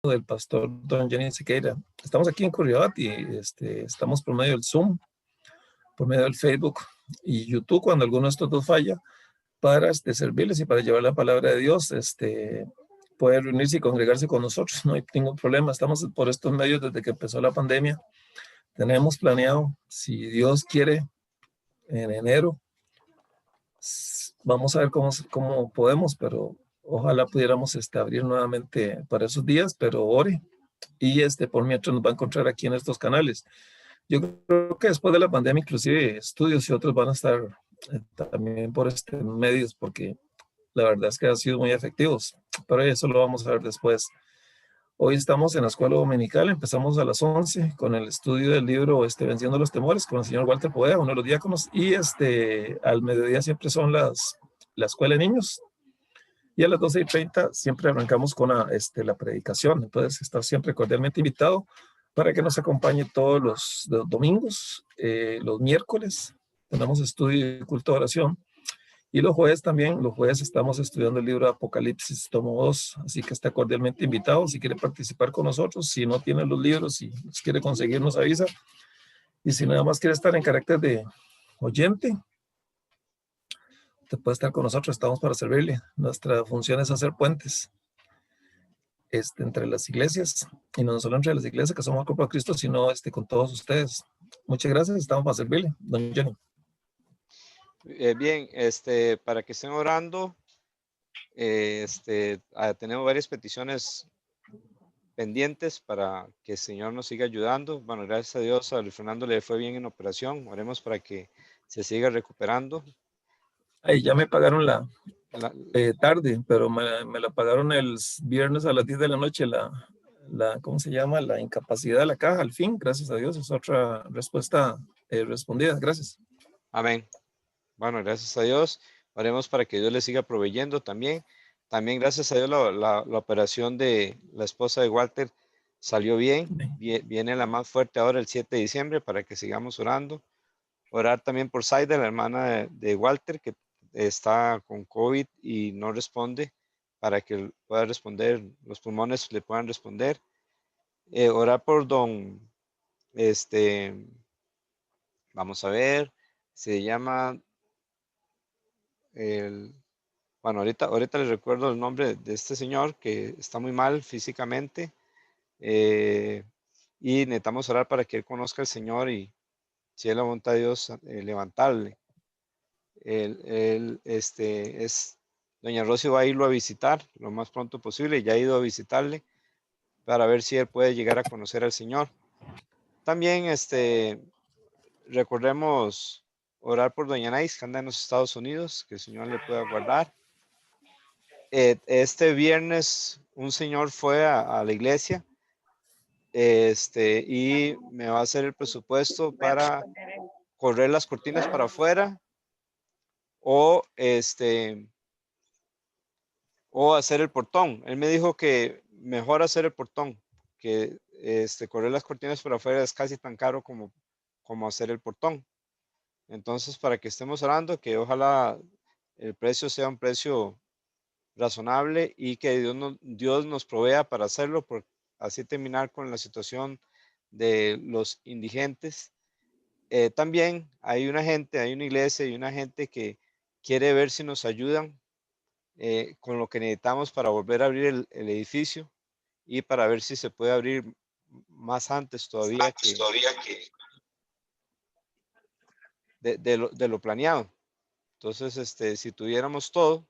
del pastor Don Jenny Sequeira. Estamos aquí en Curridabat y estamos por medio del Zoom, por medio del Facebook y YouTube, cuando alguno de estos dos falla, para servirles y para llevar la palabra de Dios. Puede reunirse y congregarse con nosotros, no hay ningún problema. Estamos por estos medios desde que empezó la pandemia. Tenemos planeado, si Dios quiere, en enero. Vamos a ver cómo podemos, pero ojalá pudiéramos abrir nuevamente para esos días, pero ore. Y por mientras nos va a encontrar aquí en estos canales. Yo creo que después de la pandemia, inclusive estudios y otros van a estar también por medios, porque la verdad es que han sido muy efectivos, pero eso lo vamos a ver después. Hoy estamos en la escuela dominical, empezamos a las 11 con el estudio del libro Venciendo los Temores con el señor Walter Poveda, uno de los diáconos, y al mediodía siempre son la escuela de niños, y a las 12:30 siempre arrancamos con la predicación. Entonces está siempre cordialmente invitado para que nos acompañe todos los domingos, los miércoles tenemos estudio y culto de oración, y los jueves también. Los jueves estamos estudiando el libro de Apocalipsis, tomo 2, así que está cordialmente invitado si quiere participar con nosotros. Si no tiene los libros, si los quiere conseguir, nos avisa. Y si nada más quiere estar en carácter de oyente, usted puede estar con nosotros, estamos para servirle. Nuestra función es hacer puentes entre las iglesias, y no solo entre las iglesias que somos el cuerpo de Cristo, sino con todos ustedes. Muchas gracias, estamos para servirle, don Jenny. Bien, para que estén orando, tenemos varias peticiones pendientes para que el Señor nos siga ayudando. Bueno, gracias a Dios, a Luis Fernando le fue bien en operación. Oremos para que se siga recuperando. Ahí ya me pagaron tarde, pero me la pagaron el viernes a las 10 de la noche, ¿cómo se llama? La incapacidad de la caja, al fin, gracias a Dios, es otra respuesta respondida, gracias. Amén. Bueno, gracias a Dios. Oremos para que Dios le siga proveyendo también. También gracias a Dios la operación de la esposa de Walter salió bien. Viene la más fuerte ahora el 7 de diciembre para que sigamos orando. Orar también por Zaida, la hermana de Walter, que está con COVID y no responde, para que pueda responder, los pulmones le puedan responder. Orar por don, vamos a ver, se llama, bueno, ahorita les recuerdo el nombre de este señor que está muy mal físicamente, y necesitamos orar para que él conozca al Señor y si es la voluntad de Dios, levantarle. Doña Rosy va a irlo a visitar lo más pronto posible, ya ha ido a visitarle para ver si él puede llegar a conocer al Señor. También recordemos orar por doña Nais, que anda en los Estados Unidos, que el Señor le pueda guardar. Este viernes un señor fue a la iglesia y me va a hacer el presupuesto para correr las cortinas para afuera o hacer el portón. Él me dijo que mejor hacer el portón, que correr las cortinas por afuera es casi tan caro como hacer el portón. Entonces, para que estemos orando, que ojalá el precio sea un precio razonable y que Dios nos provea para hacerlo, por así terminar con la situación de los indigentes. También hay una iglesia y una gente que quiere ver si nos ayudan con lo que necesitamos para volver a abrir el edificio y para ver si se puede abrir más antes todavía de lo planeado. Entonces, si tuviéramos todo,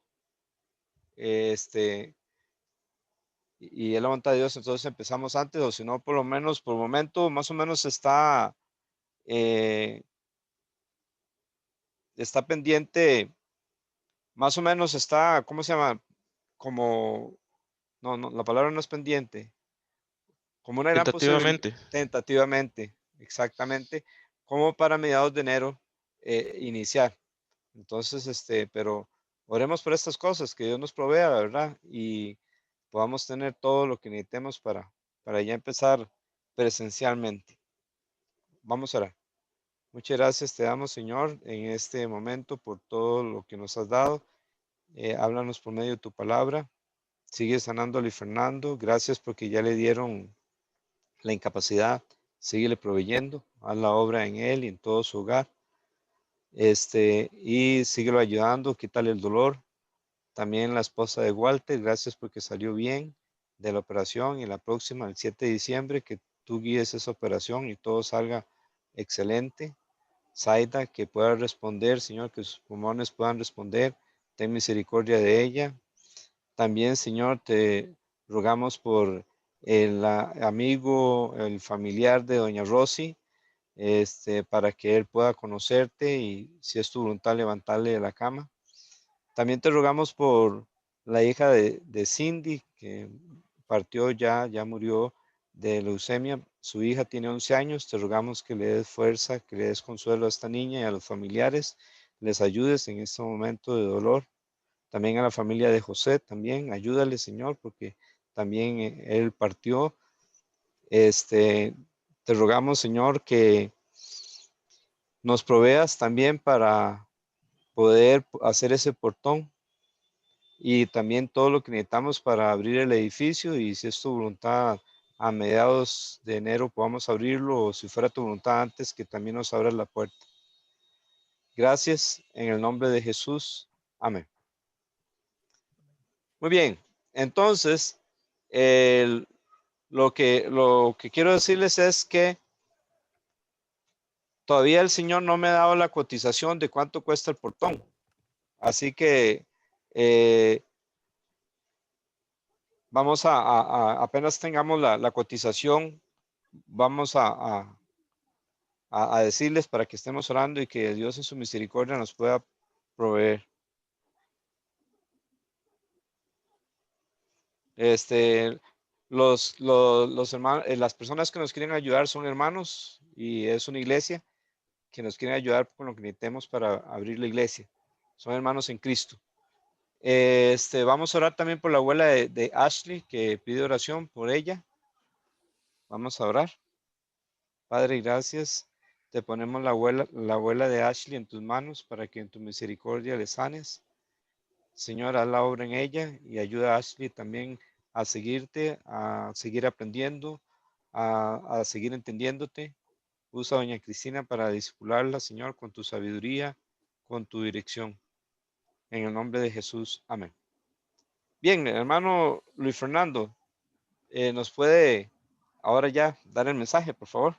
y es la voluntad de Dios, entonces empezamos antes, o si no, por lo menos, por el momento, más o menos está pendiente, más o menos está, ¿cómo se llama? Como, no, la palabra no es pendiente, como una gran posibilidad, tentativamente, exactamente, como para mediados de enero iniciar. Entonces, pero oremos por estas cosas, que Dios nos provea, ¿verdad? Y podamos tener todo lo que necesitemos para ya empezar presencialmente. Vamos a orar. Muchas gracias te damos, Señor, en este momento por todo lo que nos has dado. Háblanos por medio de tu palabra. Sigue sanándole y Fernando. Gracias porque ya le dieron la incapacidad. Síguele proveyendo. Haz la obra en él y en todo su hogar. Y síguelo ayudando, quítale el dolor. También la esposa de Walter, gracias porque salió bien de la operación y la próxima, el 7 de diciembre, que tú guíes esa operación y todo salga excelente. Zaida, que pueda responder, Señor, que sus pulmones puedan responder. Ten misericordia de ella. También, Señor, te rogamos por el amigo, el familiar de doña Rosy, para que él pueda conocerte y si es tu voluntad levantarle de la cama. También te rogamos por la hija de Cindy, que partió ya murió de leucemia. Su hija tiene 11 años. Te rogamos que le des fuerza, que le des consuelo a esta niña y a los familiares. Les ayudes en este momento de dolor. También a la familia de José, también ayúdale, Señor, porque también él partió. Te rogamos, Señor, que nos proveas también para poder hacer ese portón y también todo lo que necesitamos para abrir el edificio y si es tu voluntad a mediados de enero podamos abrirlo o si fuera tu voluntad antes que también nos abra la puerta. Gracias en el nombre de Jesús. Amén. Muy bien. Entonces, lo que quiero decirles es que todavía el Señor no me ha dado la cotización de cuánto cuesta el portón. Así que vamos apenas tengamos la cotización, vamos a decirles para que estemos orando y que Dios en su misericordia nos pueda proveer. Los hermanos, las personas que nos quieren ayudar son hermanos y es una iglesia que nos quieren ayudar con lo que necesitemos para abrir la iglesia. Son hermanos en Cristo. Vamos a orar también por la abuela de Ashley que pide oración por ella. Vamos a orar. Padre, gracias. Te ponemos la abuela de Ashley en tus manos para que en tu misericordia le sanes. Señor, haz la obra en ella y ayuda a Ashley también a seguirte, a seguir aprendiendo, a seguir entendiéndote. Usa a doña Cristina para discipularla, Señor, con tu sabiduría, con tu dirección. En el nombre de Jesús. Amén. Bien, hermano Luis Fernando, ¿nos puede ahora ya dar el mensaje, por favor?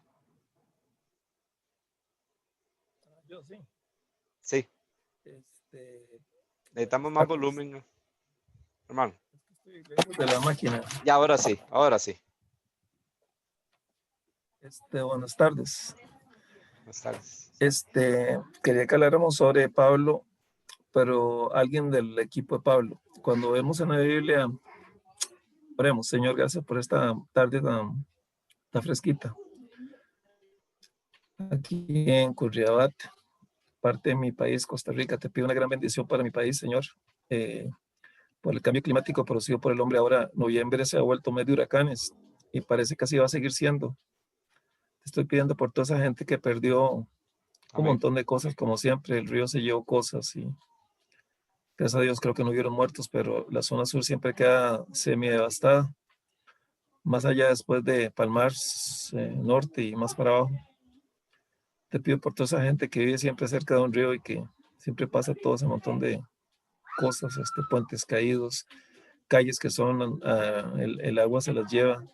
Yo sí. Sí, necesitamos Buenas más tardes. volumen, hermano. Estoy lejos de la máquina. Ya, ahora sí, ahora sí. Buenas tardes. Buenas tardes. Quería que habláramos sobre Pablo, pero alguien del equipo de Pablo. Cuando vemos en la Biblia, oremos, Señor, gracias por esta tarde tan fresquita. Aquí en Curriabat, parte de mi país, Costa Rica, te pido una gran bendición para mi país, Señor. Por el cambio climático producido por el hombre, ahora noviembre se ha vuelto mes de huracanes y parece que así va a seguir siendo. Te estoy pidiendo por toda esa gente que perdió un Amén. montón de cosas, como siempre, el río se llevó cosas y gracias a Dios creo que no hubieron muertos, pero la zona sur siempre queda semi devastada, más allá después de Palmar Norte y más para abajo. Te pido por toda esa gente que vive siempre cerca de un río y que siempre pasa todo ese montón de cosas, puentes caídos, calles que son, el agua se las lleva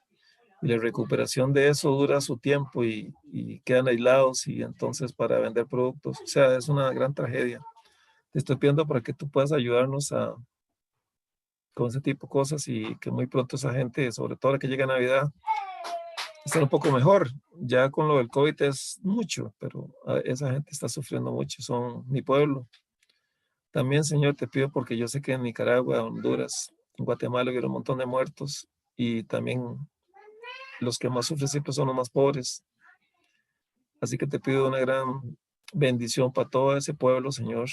y la recuperación de eso dura su tiempo y quedan aislados y entonces para vender productos, o sea, es una gran tragedia. Te estoy pidiendo para que tú puedas ayudarnos con ese tipo de cosas y que muy pronto esa gente, sobre todo la que llega a Navidad, esté un poco mejor. Ya con lo del COVID es mucho, pero esa gente está sufriendo mucho, son mi pueblo. También, Señor, te pido porque yo sé que en Nicaragua, Honduras, en Guatemala hubo un montón de muertos y también los que más sufren siempre son los más pobres. Así que te pido una gran bendición para todo ese pueblo, Señor.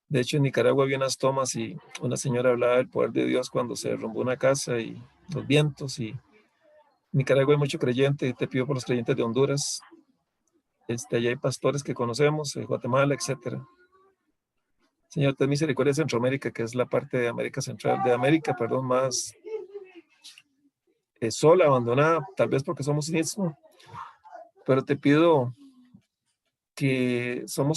De hecho, en Nicaragua había unas tomas y una señora hablaba del poder de Dios cuando se derrumbó una casa y los vientos. Y en Nicaragua hay mucho creyente, te pido por los creyentes de Honduras. Allá hay pastores que conocemos, Guatemala, etcétera. Señor, ten misericordia de Centroamérica, que es la parte de América Central, de América, perdón, más sola, abandonada, tal vez porque somos un istmo, pero te pido que solo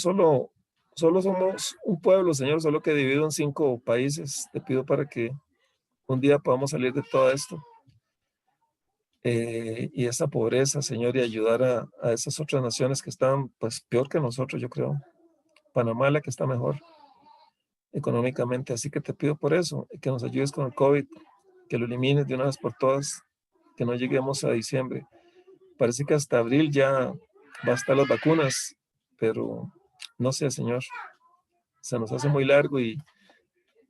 somos un pueblo, Señor, solo que dividido en 5 países. Te pido para que un día podamos salir de todo esto y esa pobreza, Señor, y ayudar a esas otras naciones que están, pues, peor que nosotros, yo creo. Panamá, la que está mejor económicamente. Así que te pido por eso, que nos ayudes con el COVID, que lo elimines de una vez por todas, que no lleguemos a diciembre. Parece que hasta abril ya va a estar las vacunas, pero no sé, Señor, se nos hace muy largo y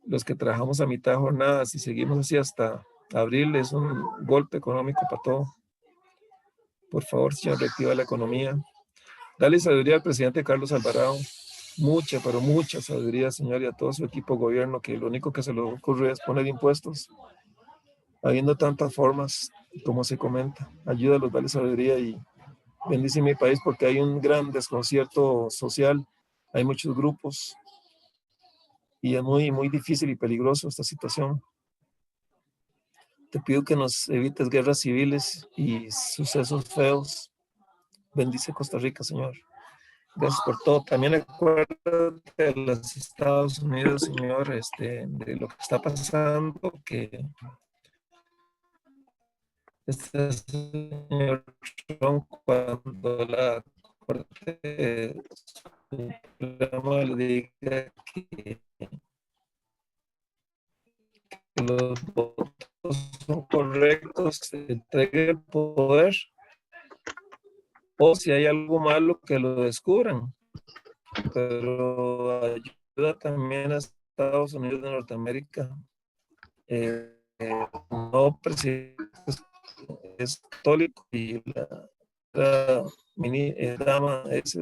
los que trabajamos a mitad de jornada, si seguimos así hasta abril, es un golpe económico para todo. Por favor, Señor, reactiva la economía. Dale sabiduría al presidente Carlos Alvarado, mucha, pero mucha sabiduría, Señor, y a todo su equipo de gobierno, que lo único que se le ocurre es poner impuestos, habiendo tantas formas como se comenta. Ayúdalos, dale sabiduría y bendice mi país porque hay un gran desconcierto social, hay muchos grupos y es muy, muy difícil y peligroso esta situación. Te pido que nos evites guerras civiles y sucesos feos. Bendice Costa Rica, Señor. Gracias por todo. También acuérdate de los Estados Unidos, Señor, de lo que está pasando, que este señor Trump, cuando la Corte Suprema le diga que los votos son correctos, se entregue el poder, o si hay algo malo, que lo descubran. Pero ayuda también a Estados Unidos de Norteamérica. No presidente es católico y la dama es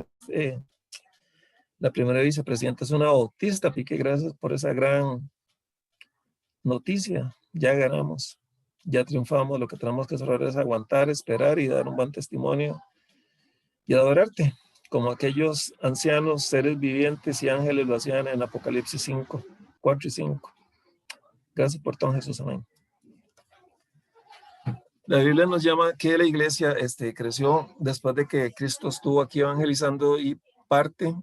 la primera vicepresidenta es una bautista, así que gracias por esa gran noticia. Ya ganamos, ya triunfamos. Lo que tenemos que hacer es aguantar, esperar y dar un buen testimonio y adorarte, como aquellos ancianos, seres vivientes y ángeles lo hacían en Apocalipsis 5, 4 y 5. Gracias por todo, Jesús. Amén. La Biblia nos llama que la iglesia creció después de que Cristo estuvo aquí evangelizando y parte,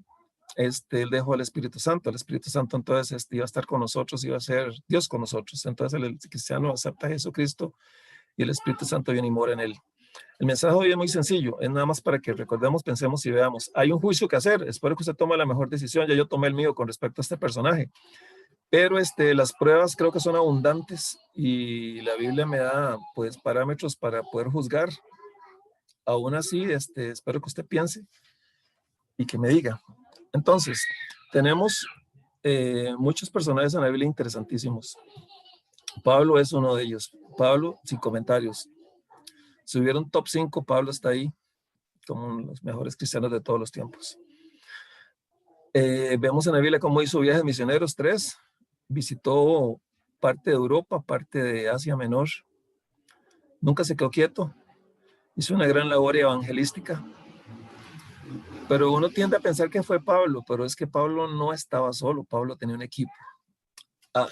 él dejó al Espíritu Santo. El Espíritu Santo entonces iba a estar con nosotros, iba a ser Dios con nosotros. Entonces el cristiano acepta a Jesucristo y el Espíritu Santo viene y mora en él. El mensaje hoy es muy sencillo, es nada más para que recordemos, pensemos y veamos. Hay un juicio que hacer, espero que usted tome la mejor decisión. Ya yo tomé el mío con respecto a este personaje. Pero las pruebas creo que son abundantes y la Biblia me da pues parámetros para poder juzgar. Aún así, espero que usted piense y que me diga. Entonces, tenemos muchos personajes en la Biblia interesantísimos. Pablo es uno de ellos. Pablo, sin comentarios. Si hubiera un top 5, Pablo está ahí como los mejores cristianos de todos los tiempos. Vemos en la Biblia cómo hizo viajes misioneros, 3. Visitó parte de Europa, parte de Asia Menor. Nunca se quedó quieto. Hizo una gran labor evangelística. Pero uno tiende a pensar que fue Pablo, pero es que Pablo no estaba solo. Pablo tenía un equipo.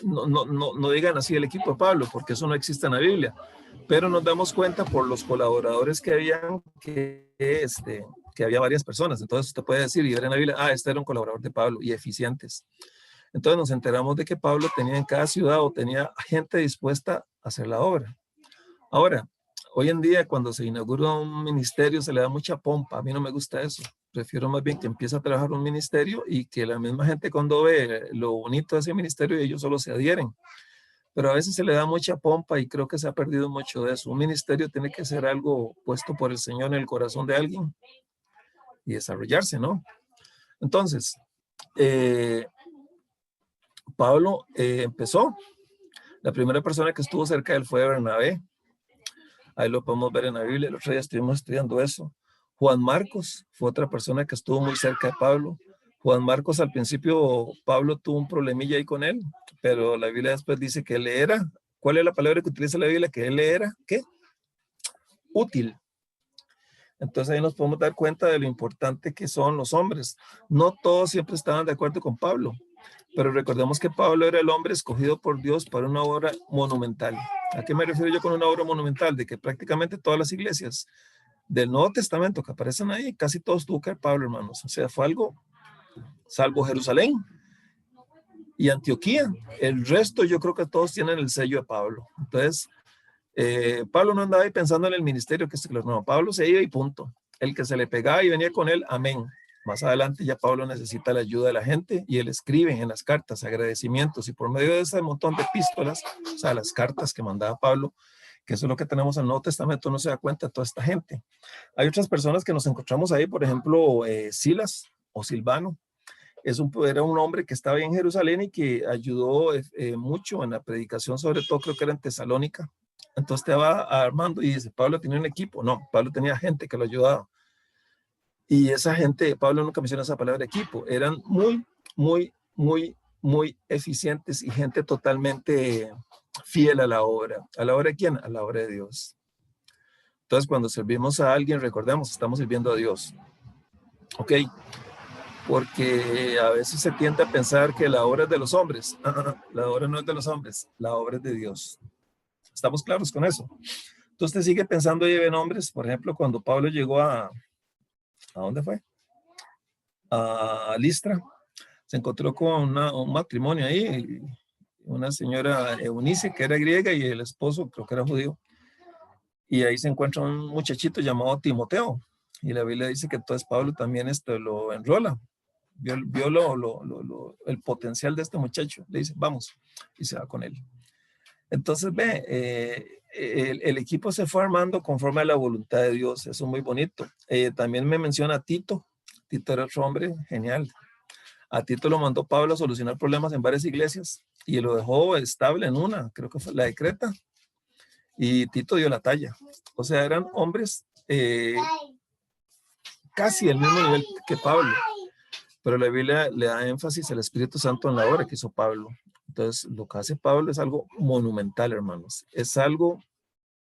No digan así el equipo de Pablo, porque eso no existe en la Biblia. Pero nos damos cuenta por los colaboradores que habían que había varias personas. Entonces usted puede decir y ver en la Biblia, este era un colaborador de Pablo y eficientes. Entonces nos enteramos de que Pablo tenía en cada ciudad o tenía gente dispuesta a hacer la obra. Ahora, hoy en día cuando se inaugura un ministerio se le da mucha pompa. A mí no me gusta eso. Prefiero más bien que empiece a trabajar un ministerio y que la misma gente cuando ve lo bonito de ese ministerio ellos solo se adhieren. Pero a veces se le da mucha pompa y creo que se ha perdido mucho de eso. Un ministerio tiene que ser algo puesto por el Señor en el corazón de alguien y desarrollarse, ¿no? Entonces, Pablo empezó. La primera persona que estuvo cerca de él fue Bernabé. Ahí lo podemos ver en la Biblia. El otro día estuvimos estudiando eso. Juan Marcos fue otra persona que estuvo muy cerca de Pablo. Juan Marcos, al principio, Pablo tuvo un problemilla ahí con él, pero la Biblia después dice que él era. ¿Cuál es la palabra que utiliza la Biblia? Que él era, ¿qué? Útil. Entonces ahí nos podemos dar cuenta de lo importante que son los hombres. No todos siempre estaban de acuerdo con Pablo, Pero recordemos que Pablo era el hombre escogido por Dios para una obra monumental. ¿A qué me refiero yo con una obra monumental? De que prácticamente todas las iglesias del Nuevo Testamento que aparecen ahí, casi todos tuvo que ver Pablo, hermanos. O sea, fue algo, salvo Jerusalén y Antioquía. El resto yo creo que todos tienen el sello de Pablo. Entonces, Pablo no andaba ahí pensando en el ministerio, que no, Pablo se iba y punto. El que se le pegaba y venía con él, amén. Más adelante ya Pablo necesita la ayuda de la gente y él escribe en las cartas agradecimientos, y por medio de ese montón de epístolas, o sea, las cartas que mandaba Pablo, que eso es lo que tenemos en el Nuevo Testamento, no se da cuenta de toda esta gente. Hay otras personas que nos encontramos ahí, por ejemplo, Silas o Silvano. Era un hombre que estaba en Jerusalén y que ayudó mucho en la predicación, sobre todo creo que era en Tesalónica. Entonces te va armando y dice, Pablo tenía un equipo. No, Pablo tenía gente que lo ayudaba. Y esa gente, Pablo nunca menciona esa palabra equipo, eran muy eficientes y gente totalmente fiel a la obra. ¿A la obra de quién? A la obra de Dios. Entonces, cuando servimos a alguien, recordemos, estamos sirviendo a Dios. ¿Ok? Porque a veces se tiende a pensar que la obra es de los hombres. La obra no es de los hombres, la obra es de Dios. ¿Estamos claros con eso? Entonces sigue pensando y en hombres. Por ejemplo, cuando Pablo llegó ¿a dónde fue? A Listra, se encontró con un matrimonio ahí, una señora Eunice que era griega y el esposo creo que era judío. Y ahí se encuentra un muchachito llamado Timoteo. Y la Biblia dice que entonces Pablo también lo enrola. Vio el potencial de este muchacho. Le dice, vamos, y se va con él. Entonces, el equipo se fue armando conforme a la voluntad de Dios. Eso es muy bonito. También me menciona a Tito. Tito era otro hombre genial. A Tito lo mandó Pablo a solucionar problemas en varias iglesias y lo dejó estable en una, creo que fue la de Creta. Y Tito dio la talla. O sea, eran hombres casi el mismo nivel que Pablo. Pero la Biblia le da énfasis al Espíritu Santo en la obra que hizo Pablo. Entonces, lo que hace Pablo es algo monumental, hermanos. Es algo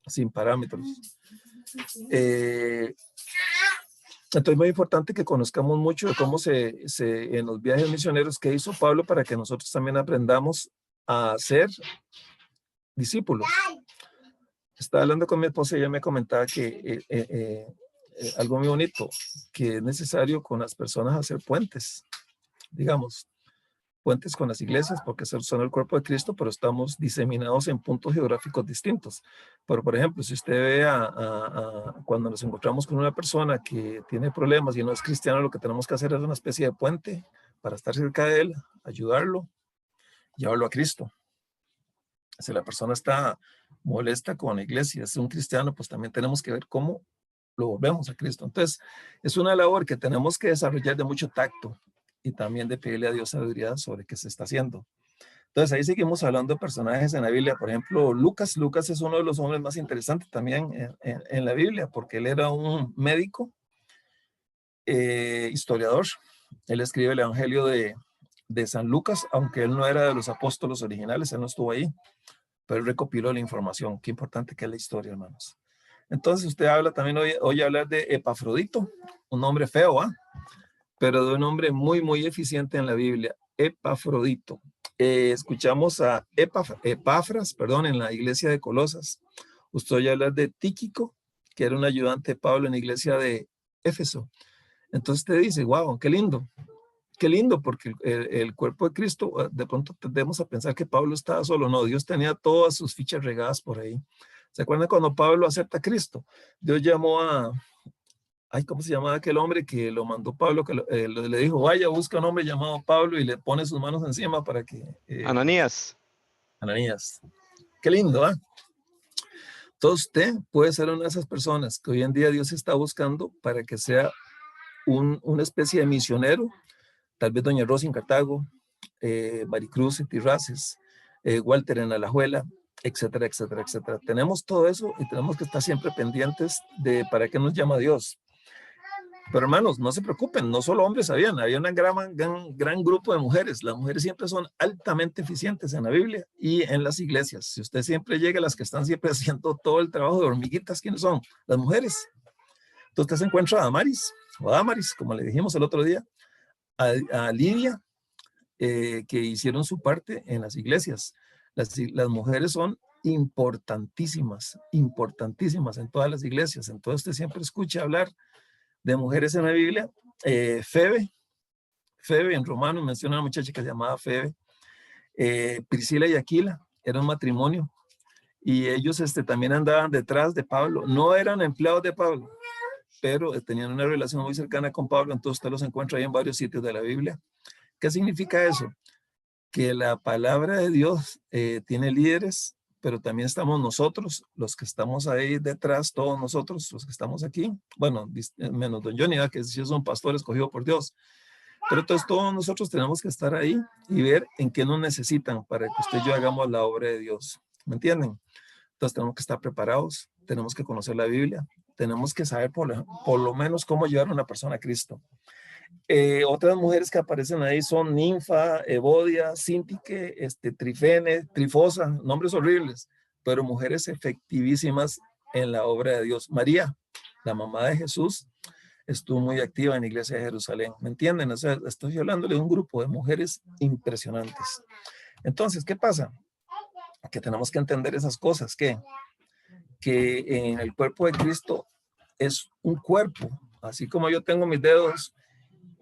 sin parámetros. Entonces, es muy importante que conozcamos mucho de cómo en los viajes misioneros que hizo Pablo para que nosotros también aprendamos a ser discípulos. Estaba hablando con mi esposa y ella me comentaba que algo muy bonito, que es necesario con las personas hacer puentes, digamos, puentes con las iglesias, porque son el cuerpo de Cristo, pero estamos diseminados en puntos geográficos distintos. Pero, por ejemplo, si usted ve cuando nos encontramos con una persona que tiene problemas y no es cristiano, lo que tenemos que hacer es una especie de puente para estar cerca de él, ayudarlo, llevarlo a Cristo. Si la persona está molesta con la iglesia, es un cristiano, pues también tenemos que ver cómo lo volvemos a Cristo. Entonces, es una labor que tenemos que desarrollar de mucho tacto y también de pedirle a Dios sabiduría sobre qué se está haciendo. Entonces, ahí seguimos hablando de personajes en la Biblia. Por ejemplo, Lucas. Lucas es uno de los hombres más interesantes también en la Biblia, porque él era un médico, historiador. Él escribe el Evangelio de San Lucas, aunque él no era de los apóstolos originales, él no estuvo ahí, pero él recopiló la información. Qué importante que es la historia, hermanos. Entonces usted habla también, oye hablar de Epafrodito, un nombre feo, pero de un hombre muy eficiente en la Biblia, Epafrodito. Escuchamos a Epafras, en la iglesia de Colosas. Usted oye hablar de Tíquico, que era un ayudante de Pablo en la iglesia de Éfeso. Entonces te dice, wow, qué lindo, porque el cuerpo de Cristo, de pronto tendemos a pensar que Pablo estaba solo. No, Dios tenía todas sus fichas regadas por ahí. ¿Se acuerdan cuando Pablo acepta a Cristo? Dios llamó ¿cómo se llamaba aquel hombre que lo mandó Pablo? Que le dijo, vaya, busca un hombre llamado Pablo y le pone sus manos encima para que... Ananías. Ananías. Qué lindo, Entonces usted puede ser una de esas personas que hoy en día Dios está buscando para que sea una especie de misionero. Tal vez Doña Rosa en Cartago, Maricruz en Tirraces, Walter en Alajuela, etcétera. Tenemos todo eso y tenemos que estar siempre pendientes de para qué nos llama Dios. Pero hermanos, no se preocupen, no solo hombres había un gran grupo de mujeres. Las mujeres siempre son altamente eficientes en la Biblia y en las iglesias. Si usted siempre llega a las que están siempre haciendo todo el trabajo de hormiguitas, ¿quiénes son? Las mujeres. Entonces usted se encuentra a Damaris, como le dijimos el otro día, a Lidia, que hicieron su parte en las iglesias. Las mujeres son importantísimas, importantísimas en todas las iglesias. Entonces usted siempre escucha hablar de mujeres en la Biblia. Febe en Romanos menciona a una muchacha que se llamaba Febe. Priscila y Aquila, era un matrimonio. Y ellos también andaban detrás de Pablo. No eran empleados de Pablo, pero tenían una relación muy cercana con Pablo. Entonces usted los encuentra ahí en varios sitios de la Biblia. ¿Qué significa eso? Que la palabra de Dios tiene líderes, pero también estamos nosotros, los que estamos ahí detrás, todos nosotros, los que estamos aquí. Bueno, menos don Johnny, que sí es un pastor escogido por Dios. Pero entonces todos nosotros tenemos que estar ahí y ver en qué nos necesitan para que usted y yo hagamos la obra de Dios. ¿Me entienden? Entonces tenemos que estar preparados, tenemos que conocer la Biblia, tenemos que saber por lo menos cómo llevar a una persona a Cristo. Otras mujeres que aparecen ahí son Ninfa, Evodia, Sintique, Trifene, Trifosa, nombres horribles, pero mujeres efectivísimas en la obra de Dios. María, la mamá de Jesús, estuvo muy activa en la iglesia de Jerusalén. ¿Me entienden? O sea, estoy hablando de un grupo de mujeres impresionantes. Entonces, ¿qué pasa? Que tenemos que entender esas cosas, que en el cuerpo de Cristo es un cuerpo, así como yo tengo mis dedos,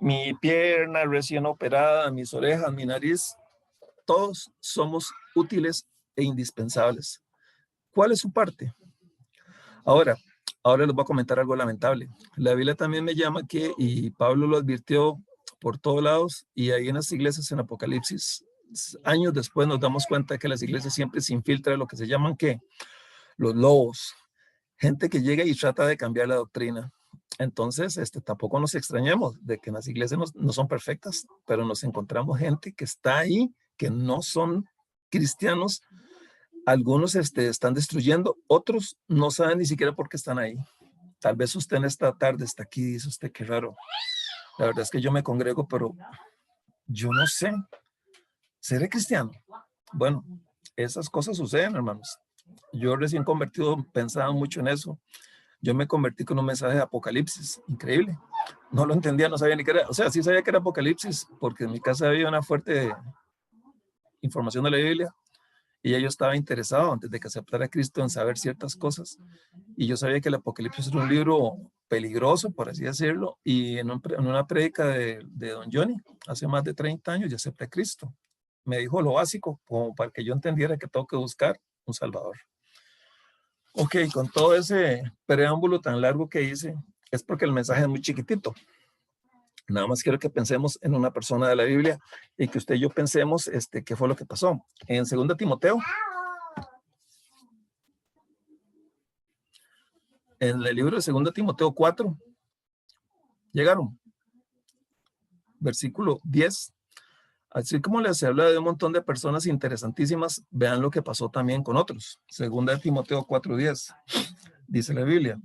mi pierna recién operada, mis orejas, mi nariz, todos somos útiles e indispensables. ¿Cuál es su parte? Ahora les voy a comentar algo lamentable. La Biblia también me llama y Pablo lo advirtió por todos lados, y ahí en las iglesias en Apocalipsis, años después nos damos cuenta que las iglesias siempre se infiltran lo que se llaman los lobos, gente que llega y trata de cambiar la doctrina. Entonces, tampoco nos extrañemos de que en las iglesias no son perfectas, pero nos encontramos gente que está ahí, que no son cristianos. Algunos están destruyendo, otros no saben ni siquiera por qué están ahí. Tal vez usted en esta tarde está aquí y dice usted, qué raro. La verdad es que yo me congrego, pero yo no sé. ¿Seré cristiano? Bueno, esas cosas suceden, hermanos. Yo recién convertido pensaba mucho en eso. Yo me convertí con un mensaje de Apocalipsis, increíble. No lo entendía, no sabía ni qué era. O sea, sí sabía que era Apocalipsis, porque en mi casa había una fuerte información de la Biblia, y yo estaba interesado antes de que aceptara a Cristo en saber ciertas cosas. Y yo sabía que el Apocalipsis era un libro peligroso, por así decirlo, y en una prédica de don Johnny, hace más de 30 años, ya acepté a Cristo. Me dijo lo básico, como para que yo entendiera que tengo que buscar un Salvador. Ok, con todo ese preámbulo tan largo que hice, es porque el mensaje es muy chiquitito. Nada más quiero que pensemos en una persona de la Biblia y que usted y yo pensemos qué fue lo que pasó. En 2 Timoteo, en el libro de 2 Timoteo 4, llegaron, versículo 10. Así como les habla de un montón de personas interesantísimas, vean lo que pasó también con otros. 2 Timoteo 4:10, dice la Biblia.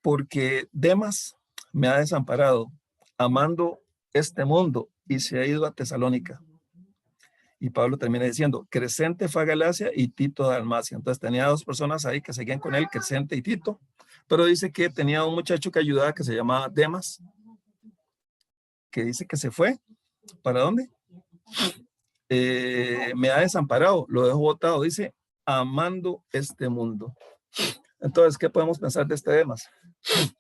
Porque Demas me ha desamparado, amando este mundo, y se ha ido a Tesalónica. Y Pablo termina diciendo, Crescente fue a Galacia y Tito a Dalmacia. Entonces tenía 2 personas ahí que seguían con él, Crescente y Tito, pero dice que tenía un muchacho que ayudaba que se llamaba Demas, que dice que se fue. ¿Para dónde? Me ha desamparado, lo dejo botado, dice, amando este mundo. Entonces, ¿qué podemos pensar de este Demas?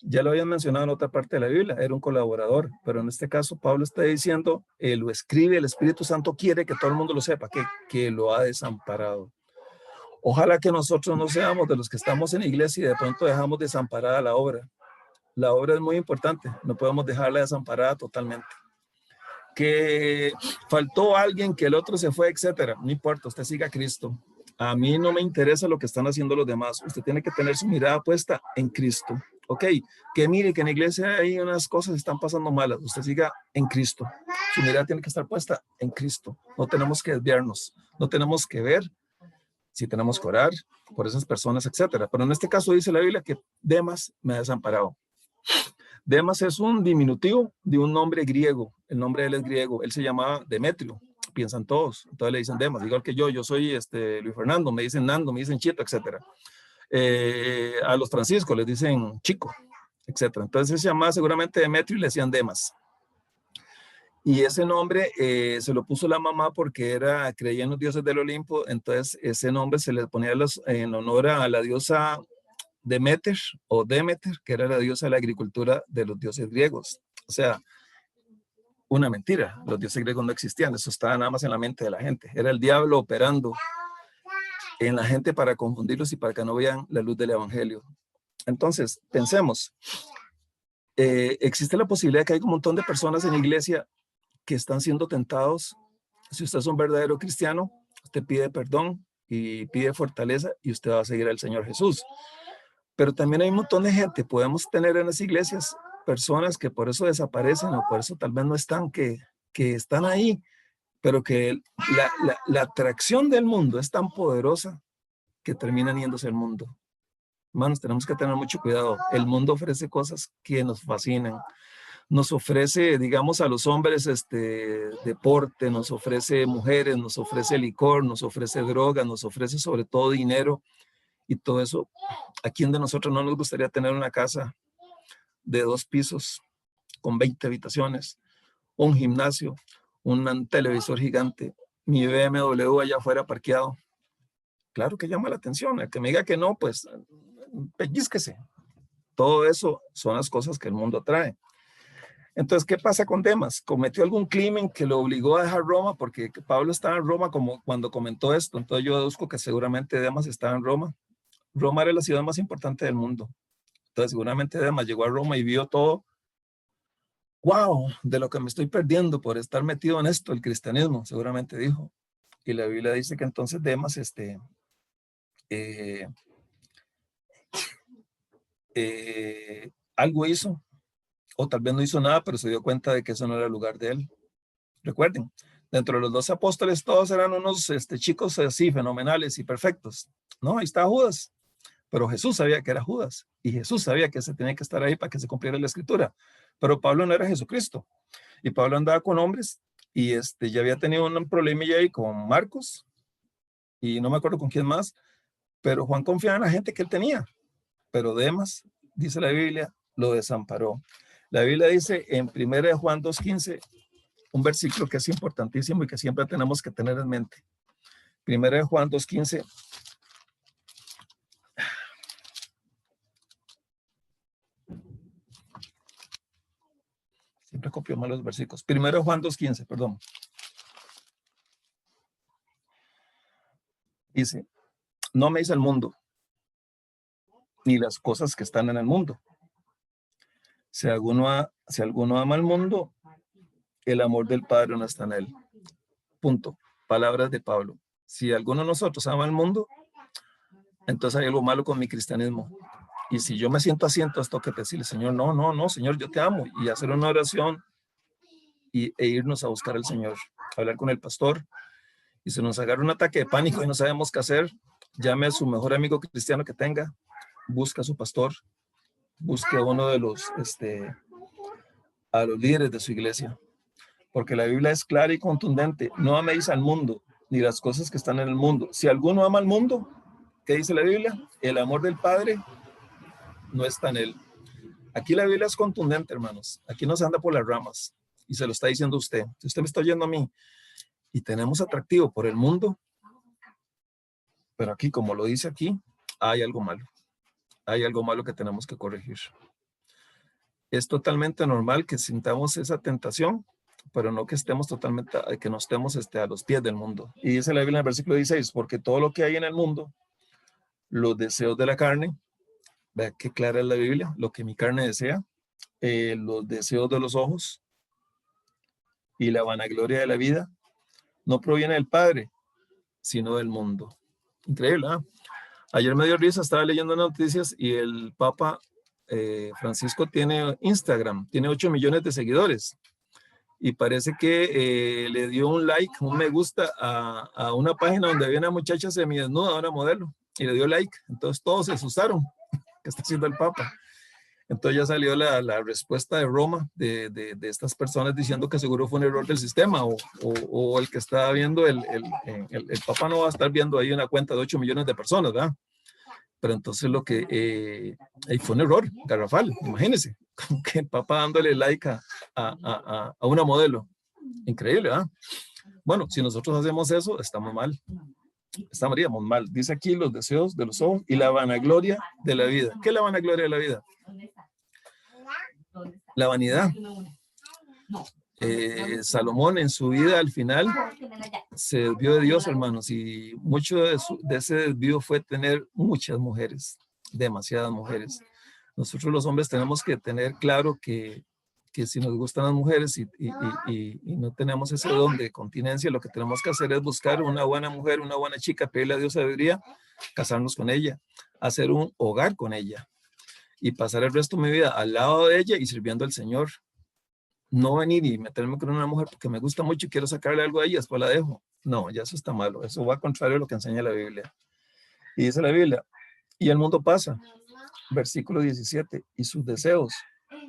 Ya lo habían mencionado en otra parte de la Biblia, era un colaborador, pero en este caso Pablo está diciendo, lo escribe, el Espíritu Santo quiere que todo el mundo lo sepa, que lo ha desamparado. Ojalá que nosotros no seamos de los que estamos en la iglesia y de pronto dejamos desamparada la obra. La obra es muy importante, no podemos dejarla desamparada totalmente. Que faltó alguien, que el otro se fue, etcétera, no importa, usted siga a Cristo. A mí no me interesa lo que están haciendo los demás, usted tiene que tener su mirada puesta en Cristo. Ok, que mire que en la iglesia hay unas cosas que están pasando malas, usted siga en Cristo. Su mirada tiene que estar puesta en Cristo. No tenemos que desviarnos, no tenemos que ver si tenemos que orar por esas personas, etcétera. Pero en este caso dice la Biblia que Demas me ha desamparado. Demas es un diminutivo de un nombre griego. El nombre de él es griego. Él se llamaba Demetrio. Piensan todos. Entonces le dicen Demas. Igual que yo soy Luis Fernando. Me dicen Nando, me dicen Chito, etc. A los Francisco les dicen Chico, etc. Entonces se llamaba seguramente Demetrio y le decían Demas. Y ese nombre se lo puso la mamá porque creía en los dioses del Olimpo, entonces ese nombre se le ponía en honor a la diosa Demeter o Demeter, que era la diosa de la agricultura de los dioses griegos. O sea, una mentira, los dioses griegos no existían, eso estaba nada más en la mente de la gente. Era el diablo operando en la gente para confundirlos y para que no vean la luz del evangelio. Entonces, pensemos, existe la posibilidad de que hay un montón de personas en la iglesia que están siendo tentados. Si usted es un verdadero cristiano, usted pide perdón y pide fortaleza y usted va a seguir al Señor Jesús. Pero también hay un montón de gente, podemos tener en las iglesias personas que por eso desaparecen o por eso tal vez no están, que están ahí, pero que la atracción del mundo es tan poderosa que terminan yéndose al mundo. Hermanos, tenemos que tener mucho cuidado. El mundo ofrece cosas que nos fascinan. Nos ofrece, digamos, a los hombres deporte, nos ofrece mujeres, nos ofrece licor, nos ofrece droga, nos ofrece sobre todo dinero. Y todo eso, ¿a quién de nosotros no nos gustaría tener una casa de 2 pisos con 20 habitaciones, un gimnasio, un televisor gigante, mi BMW allá afuera parqueado? Claro que llama la atención. El que me diga que no, pues pellizquese. Todo eso son las cosas que el mundo trae. Entonces, ¿qué pasa con Demas? ¿Cometió algún crimen que lo obligó a dejar Roma? Porque Pablo estaba en Roma como cuando comentó esto. Entonces yo deduzco que seguramente Demas estaba en Roma. Roma era la ciudad más importante del mundo. Entonces seguramente Demas llegó a Roma y vio todo. ¡Wow! De lo que me estoy perdiendo por estar metido en esto, el cristianismo, seguramente dijo. Y la Biblia dice que entonces Demas algo hizo, o tal vez no hizo nada, pero se dio cuenta de que eso no era el lugar de él. Recuerden, dentro de los 12 apóstoles todos eran unos chicos así fenomenales y perfectos. No, ahí está Judas, pero Jesús sabía que era Judas y Jesús sabía que se tenía que estar ahí para que se cumpliera la escritura. Pero Pablo no era Jesucristo y Pablo andaba con hombres y ya había tenido un problemilla ahí con Marcos y no me acuerdo con quién más, pero Juan confiaba en la gente que él tenía, pero Demas, dice la Biblia, lo desamparó. La Biblia dice en 1 Juan 2:15, un versículo que es importantísimo y que siempre tenemos que tener en mente. 1 Juan 2:15. Siempre copio mal los versículos. 1 Juan 2:15, perdón. Dice, no améis al mundo, ni las cosas que están en el mundo. Si alguno ama al mundo, el amor del Padre no está en él. Punto. Palabras de Pablo. Si alguno de nosotros ama al mundo, entonces hay algo malo con mi cristianismo. Y si yo me siento asiento, esto que decirle, Señor, no, Señor, yo te amo. Y hacer una oración e irnos a buscar al Señor, hablar con el pastor. Y si nos agarra un ataque de pánico y no sabemos qué hacer, llame a su mejor amigo cristiano que tenga, busca a su pastor, busque a uno de a los líderes de su iglesia. Porque la Biblia es clara y contundente. No améis al mundo, ni las cosas que están en el mundo. Si alguno ama al mundo, ¿qué dice la Biblia? El amor del Padre no está en él. Aquí la Biblia es contundente, hermanos. Aquí no se anda por las ramas. Y se lo está diciendo usted. Si usted me está oyendo a mí y tenemos atractivo por el mundo, pero aquí, como lo dice aquí, hay algo malo. Hay algo malo que tenemos que corregir. Es totalmente normal que sintamos esa tentación, pero no que estemos totalmente, que no estemos a los pies del mundo. Y dice la Biblia en el versículo 16, porque todo lo que hay en el mundo, los deseos de la carne, vea qué clara es la Biblia, lo que mi carne desea, los deseos de los ojos y la vanagloria de la vida, no proviene del Padre, sino del mundo. Increíble, ¿eh? Ayer me dio risa, estaba leyendo noticias y el Papa Francisco tiene Instagram, tiene 8 millones de seguidores. Y parece que le dio un like, un me gusta a una página donde había una muchacha semidesnuda, una modelo, y le dio like. Entonces todos se asustaron. ¿Qué está haciendo el Papa? Entonces ya salió la respuesta de Roma de estas personas diciendo que seguro fue un error del sistema o el que está viendo, el Papa no va a estar viendo ahí una cuenta de 8 millones de personas, ¿verdad? Pero entonces lo que fue un error garrafal, imagínense, que el Papa dándole like a una modelo. Increíble, ¿ah? Bueno, si nosotros hacemos eso, estamos mal. Estaríamos mal. Dice aquí los deseos de los ojos y la vanagloria de la vida. ¿Qué es la vanagloria de la vida? La vanidad. Salomón en su vida al final se desvió de Dios, hermanos, y mucho de ese desvío fue tener muchas mujeres, demasiadas mujeres. Nosotros los hombres tenemos que tener claro que si nos gustan las mujeres y no tenemos ese don de continencia, lo que tenemos que hacer es buscar una buena mujer, una buena chica, pedirle a Dios sabiduría, casarnos con ella, hacer un hogar con ella y pasar el resto de mi vida al lado de ella y sirviendo al Señor. No venir y meterme con una mujer porque me gusta mucho y quiero sacarle algo a ella, después la dejo. No, ya eso está malo. Eso va contrario a lo que enseña la Biblia. Y dice la Biblia, y el mundo pasa, versículo 17, y sus deseos,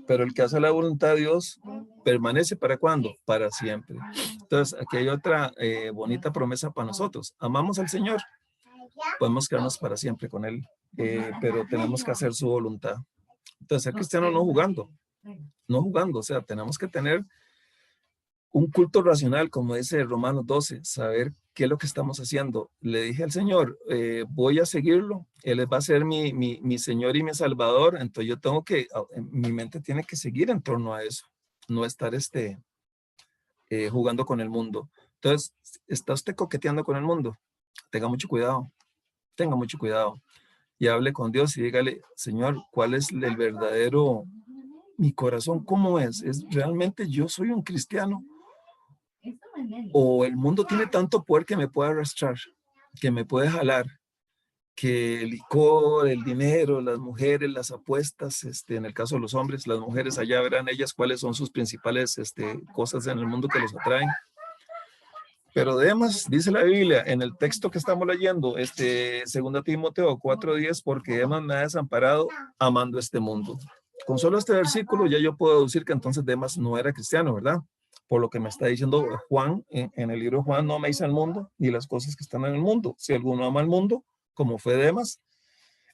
pero el que hace la voluntad de Dios permanece ¿para cuándo? Para siempre. Entonces, aquí hay otra bonita promesa para nosotros. Amamos al Señor, podemos quedarnos para siempre con Él, pero tenemos que hacer su voluntad. Entonces, ser cristiano no jugando, o sea, tenemos que tener un culto racional, como dice Romanos 12, saber qué es lo que estamos haciendo. Le dije al Señor, voy a seguirlo, Él va a ser mi Señor y mi Salvador, entonces yo tengo que, mi mente tiene que seguir en torno a eso, no estar jugando con el mundo. Entonces, ¿está usted coqueteando con el mundo? Tenga mucho cuidado y hable con Dios y dígale, Señor, ¿cuál es el verdadero, mi corazón, cómo es? ¿Es realmente yo soy un cristiano? ¿O el mundo tiene tanto poder que me puede arrastrar, que me puede jalar, que el licor, el dinero, las mujeres, las apuestas, en el caso de los hombres, las mujeres, allá verán ellas cuáles son sus principales cosas en el mundo que los atraen? Pero Demas, dice la Biblia, en el texto que estamos leyendo, 2 Timoteo 4:10, porque Demas me ha desamparado amando este mundo. Con solo este versículo ya yo puedo deducir que entonces Demas no era cristiano, ¿verdad? Por lo que me está diciendo Juan, en el libro de Juan, no améis al mundo ni las cosas que están en el mundo. Si alguno ama al mundo, como fue Demas,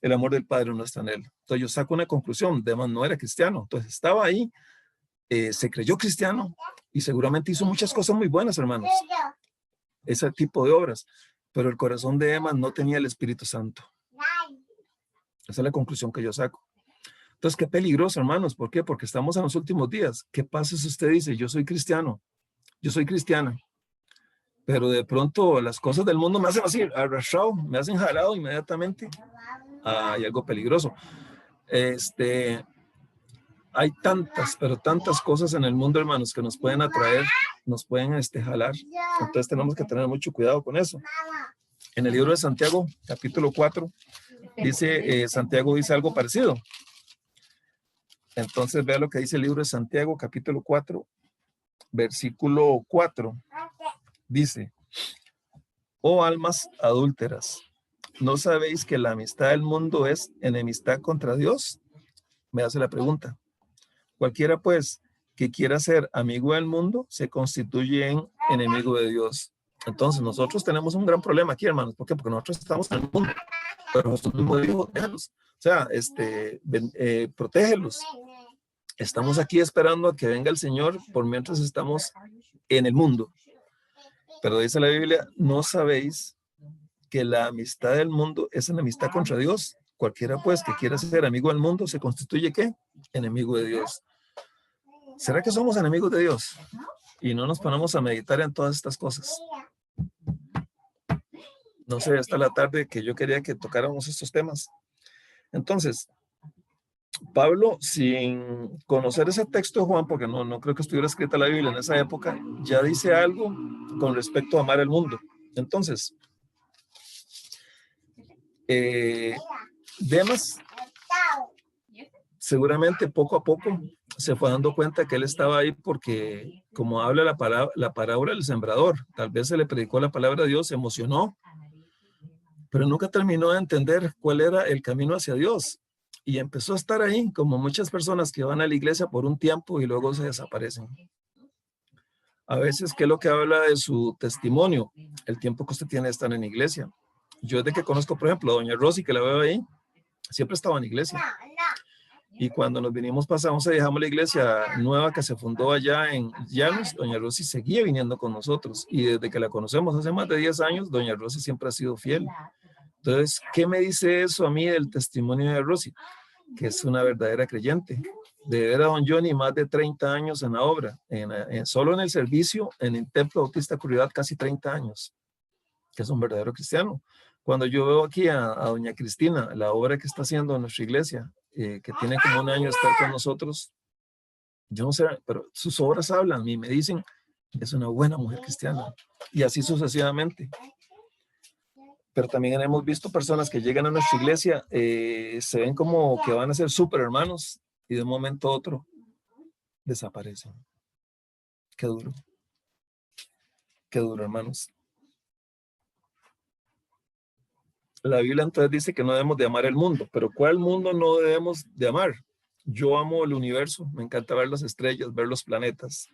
el amor del Padre no está en él. Entonces yo saco una conclusión, Demas no era cristiano, entonces estaba ahí, se creyó cristiano y seguramente hizo muchas cosas muy buenas, hermanos, ese tipo de obras, pero el corazón de Demas no tenía el Espíritu Santo. Esa es la conclusión que yo saco. Entonces, qué peligroso, hermanos. ¿Por qué? Porque estamos en los últimos días. ¿Qué pasa si usted dice, yo soy cristiano, yo soy cristiana, pero de pronto las cosas del mundo me hacen así, arrastrado, me hacen jalado inmediatamente? Hay algo peligroso. Hay tantas, pero tantas cosas en el mundo, hermanos, que nos pueden atraer, nos pueden jalar. Entonces tenemos que tener mucho cuidado con eso. En el libro de Santiago, capítulo 4, dice, Santiago dice algo parecido. Entonces vea lo que dice el libro de Santiago, capítulo 4, versículo 4. Dice, oh almas adúlteras, ¿no sabéis que la amistad del mundo es enemistad contra Dios? Me hace la pregunta. Cualquiera pues que quiera ser amigo del mundo se constituye en enemigo de Dios. Entonces nosotros tenemos un gran problema aquí, hermanos. ¿Por qué? Porque nosotros estamos en el mundo, pero Jesús mismo dijo, déjalos. O sea, protégelos. Estamos aquí esperando a que venga el Señor por mientras estamos en el mundo. Pero dice la Biblia, ¿no sabéis que la amistad del mundo es enemistad contra Dios? Cualquiera pues que quiera ser amigo del mundo se constituye ¿qué? Enemigo de Dios. ¿Será que somos enemigos de Dios? Y no nos ponemos a meditar en todas estas cosas. No sé, hasta la tarde que yo quería que tocáramos estos temas. Entonces, Pablo, sin conocer ese texto de Juan, porque no creo que estuviera escrita la Biblia en esa época, ya dice algo con respecto a amar el mundo. Entonces, Demas seguramente poco a poco se fue dando cuenta que él estaba ahí porque, como habla la parábola del sembrador, tal vez se le predicó la palabra de Dios, se emocionó, pero nunca terminó de entender cuál era el camino hacia Dios. Y empezó a estar ahí, como muchas personas que van a la iglesia por un tiempo y luego se desaparecen. A veces, ¿qué es lo que habla de su testimonio? El tiempo que usted tiene de estar en la iglesia. Yo desde que conozco, por ejemplo, a doña Rosy, que la veo ahí, siempre estaba en la iglesia. Y cuando nos vinimos, pasamos y dejamos la iglesia nueva que se fundó allá en Llanos, doña Rosy seguía viniendo con nosotros. Y desde que la conocemos hace más de 10 años, doña Rosy siempre ha sido fiel. Entonces, ¿qué me dice eso a mí del testimonio de Rosy? Que es una verdadera creyente. De ver a don Johnny más de 30 años en la obra, solo en el servicio, en el Templo Bautista Curidad, casi 30 años, que es un verdadero cristiano. Cuando yo veo aquí a doña Cristina, la obra que está haciendo en nuestra iglesia, que tiene como un año de estar con nosotros, yo no sé, pero sus obras hablan y me dicen, es una buena mujer cristiana. Y así sucesivamente. Pero también hemos visto personas que llegan a nuestra iglesia, se ven como que van a ser súper hermanos y de un momento a otro desaparecen. Qué duro, hermanos. La Biblia entonces dice que no debemos de amar el mundo, pero ¿cuál mundo no debemos de amar? Yo amo el universo, me encanta ver las estrellas, ver los planetas.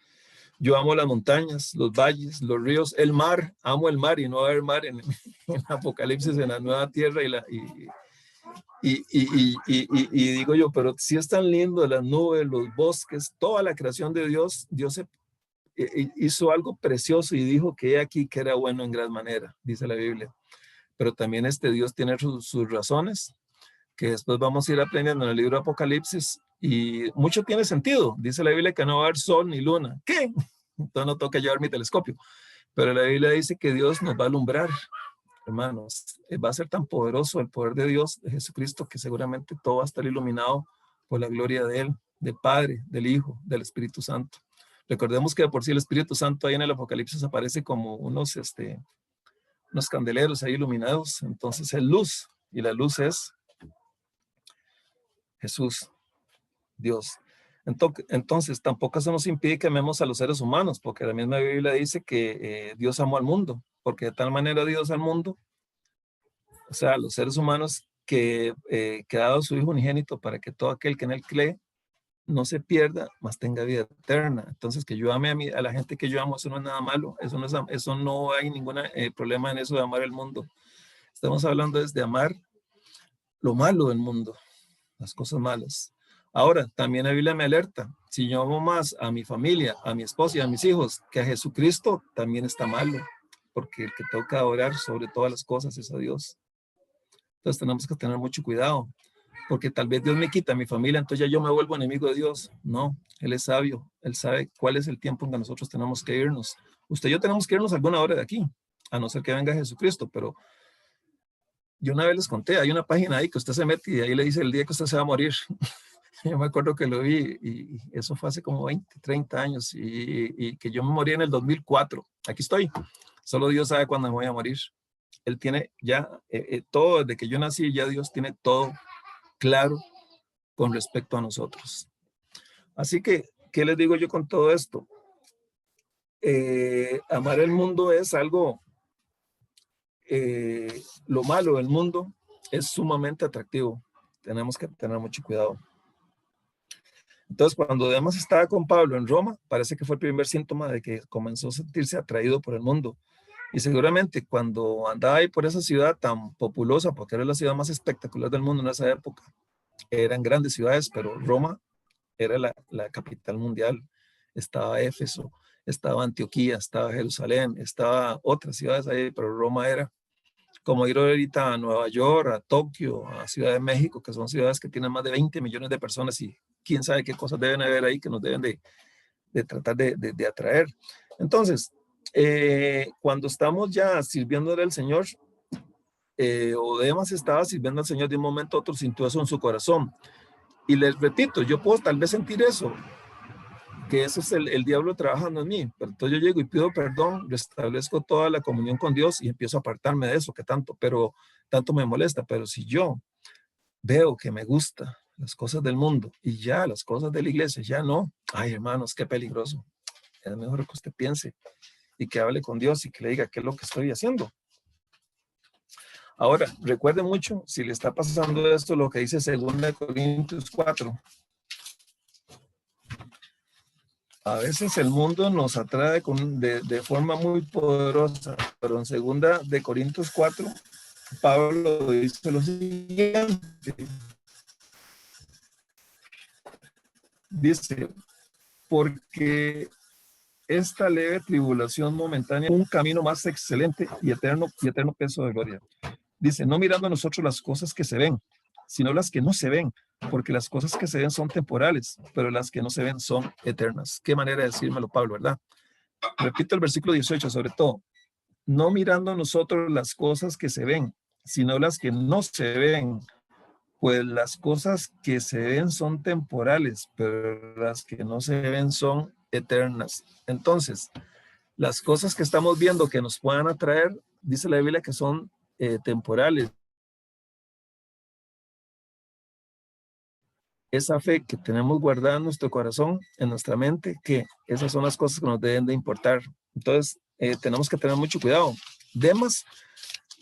Yo amo las montañas, los valles, los ríos, el mar. Amo el mar y no va a haber mar en Apocalipsis, en la nueva tierra y digo yo, pero si es tan lindo las nubes, los bosques, toda la creación de Dios, Dios hizo algo precioso y dijo que aquí que era bueno en gran manera, dice la Biblia. Pero también Dios tiene sus razones, que después vamos a ir aprendiendo en el libro de Apocalipsis, y mucho tiene sentido. Dice la Biblia que no va a haber sol ni luna. ¿Qué? Entonces no tengo que llevar mi telescopio. Pero la Biblia dice que Dios nos va a alumbrar, hermanos. Va a ser tan poderoso el poder de Dios, de Jesucristo, que seguramente todo va a estar iluminado por la gloria de Él, del Padre, del Hijo, del Espíritu Santo. Recordemos que de por sí el Espíritu Santo ahí en el Apocalipsis aparece como unos candeleros ahí iluminados. Entonces es luz, y la luz es Jesús, Dios. Entonces tampoco eso nos impide que amemos a los seres humanos, porque la misma Biblia dice que Dios amó al mundo, porque de tal manera Dios al mundo, o sea, a los seres humanos, que ha dado su Hijo unigénito para que todo aquel que en él cree no se pierda, mas tenga vida eterna. Entonces, que yo ame a la gente que yo amo, eso no es nada malo, eso no hay ningún problema en eso de amar el mundo. Estamos hablando de amar lo malo del mundo, las cosas malas. Ahora, también la Biblia me alerta, si yo amo más a mi familia, a mi esposa y a mis hijos que a Jesucristo, también está malo, porque el que toca adorar sobre todas las cosas es a Dios. Entonces tenemos que tener mucho cuidado, porque tal vez Dios me quita a mi familia, entonces ya yo me vuelvo enemigo de Dios. No, Él es sabio, Él sabe cuál es el tiempo en que nosotros tenemos que irnos. Usted y yo tenemos que irnos alguna hora de aquí, a no ser que venga Jesucristo, pero yo una vez les conté, hay una página ahí que usted se mete y ahí le dice el día que usted se va a morir. Yo me acuerdo que lo vi y eso fue hace como 20, 30 años y que yo me morí en el 2004. Aquí estoy. Solo Dios sabe cuándo me voy a morir. Él tiene ya todo, desde que yo nací, ya Dios tiene todo claro con respecto a nosotros. Así que, ¿qué les digo yo con todo esto? Amar el mundo es algo, lo malo del mundo es sumamente atractivo. Tenemos que tener mucho cuidado. Entonces, cuando Demas estaba con Pablo en Roma, parece que fue el primer síntoma de que comenzó a sentirse atraído por el mundo. Y seguramente cuando andaba ahí por esa ciudad tan populosa, porque era la ciudad más espectacular del mundo en esa época, eran grandes ciudades, pero Roma era la capital mundial. Estaba Éfeso, estaba Antioquía, estaba Jerusalén, estaba otras ciudades ahí, pero Roma era como ir ahorita a Nueva York, a Tokio, a Ciudad de México, que son ciudades que tienen más de 20 millones de personas y quién sabe qué cosas deben haber ahí que nos deben de tratar de atraer. Entonces, cuando estamos ya sirviéndole al Señor, o Demas estaba sirviendo al Señor, de un momento a otro sintió eso en su corazón. Y les repito, yo puedo tal vez sentir eso, que eso es el diablo trabajando en mí, pero entonces yo llego y pido perdón, restablezco toda la comunión con Dios y empiezo a apartarme de eso que tanto me molesta. Pero si yo veo que me gusta las cosas del mundo y ya las cosas de la iglesia ya no, ay hermanos, qué peligroso. Es mejor que usted piense y que hable con Dios y que le diga qué es lo que estoy haciendo. Ahora, recuerde mucho, si le está pasando esto, lo que dice 2 Corintios 4. A veces el mundo nos atrae de forma muy poderosa, pero en 2 Corintios 4, Pablo dice lo siguiente. Dice, porque esta leve tribulación momentánea, un camino más excelente y eterno peso de gloria. Dice, no mirando a nosotros las cosas que se ven, sino las que no se ven, porque las cosas que se ven son temporales, pero las que no se ven son eternas. Qué manera de decírmelo, Pablo, ¿verdad? Repito el versículo 18, sobre todo, no mirando a nosotros las cosas que se ven, sino las que no se ven, pues las cosas que se ven son temporales, pero las que no se ven son eternas. Entonces, las cosas que estamos viendo que nos puedan atraer, dice la Biblia que son temporales. Esa fe que tenemos guardada en nuestro corazón, en nuestra mente, que esas son las cosas que nos deben de importar. Entonces, tenemos que tener mucho cuidado. Demas,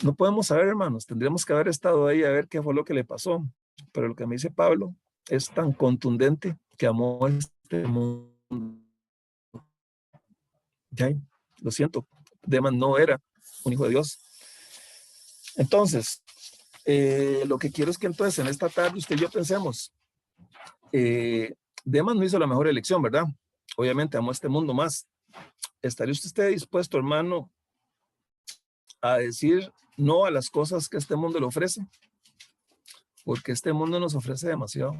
no podemos saber, hermanos, tendríamos que haber estado ahí a ver qué fue lo que le pasó. Pero lo que me dice Pablo es tan contundente que amó este mundo. Ya, lo siento, Demas no era un hijo de Dios. Entonces, lo que quiero es que entonces en esta tarde usted y yo pensemos, Demas no hizo la mejor elección, ¿verdad? Obviamente amó este mundo más. ¿Estaría usted dispuesto, hermano, a decir no a las cosas que este mundo le ofrece? Porque este mundo nos ofrece demasiado.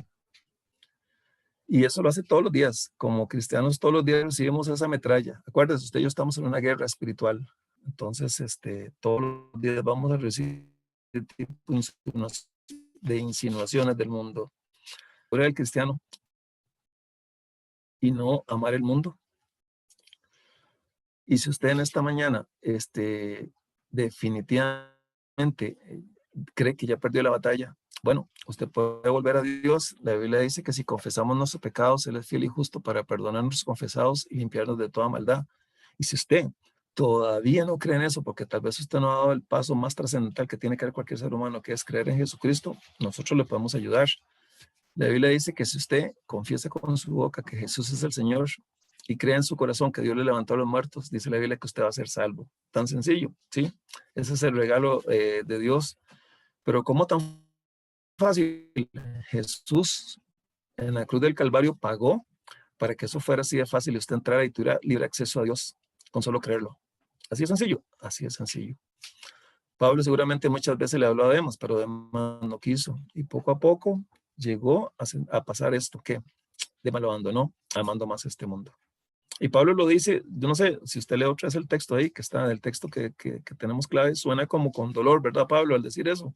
Y eso lo hace todos los días. Como cristianos, todos los días recibimos esa metralla. Acuérdese, usted y yo estamos en una guerra espiritual. Entonces, todos los días vamos a recibir tipos de insinuaciones del mundo. Fuera del cristiano y no amar el mundo. Y si usted en esta mañana definitivamente cree que ya perdió la batalla, bueno, usted puede volver a Dios. La Biblia dice que si confesamos nuestros pecados, Él es fiel y justo para perdonarnos los confesados y limpiarnos de toda maldad. Y si usted todavía no cree en eso, porque tal vez usted no ha dado el paso más trascendental que tiene que dar cualquier ser humano, que es creer en Jesucristo, nosotros le podemos ayudar. La Biblia dice que si usted confiesa con su boca que Jesús es el Señor y cree en su corazón que Dios le levantó a los muertos, dice la Biblia que usted va a ser salvo. Tan sencillo, ¿sí? Ese es el regalo de Dios. Pero ¿cómo tan fácil? Jesús en la cruz del Calvario pagó para que eso fuera así de fácil y usted entrara y tuviera libre acceso a Dios con solo creerlo. Así de sencillo, así de sencillo. Pablo seguramente muchas veces le habló a Demas, pero Demas no quiso. Y poco a poco llegó a pasar esto, que Demas lo abandonó, amando más este mundo. Y Pablo lo dice, yo no sé si usted lee otra vez el texto ahí, que está en el texto que tenemos clave, suena como con dolor, ¿verdad, Pablo, al decir eso?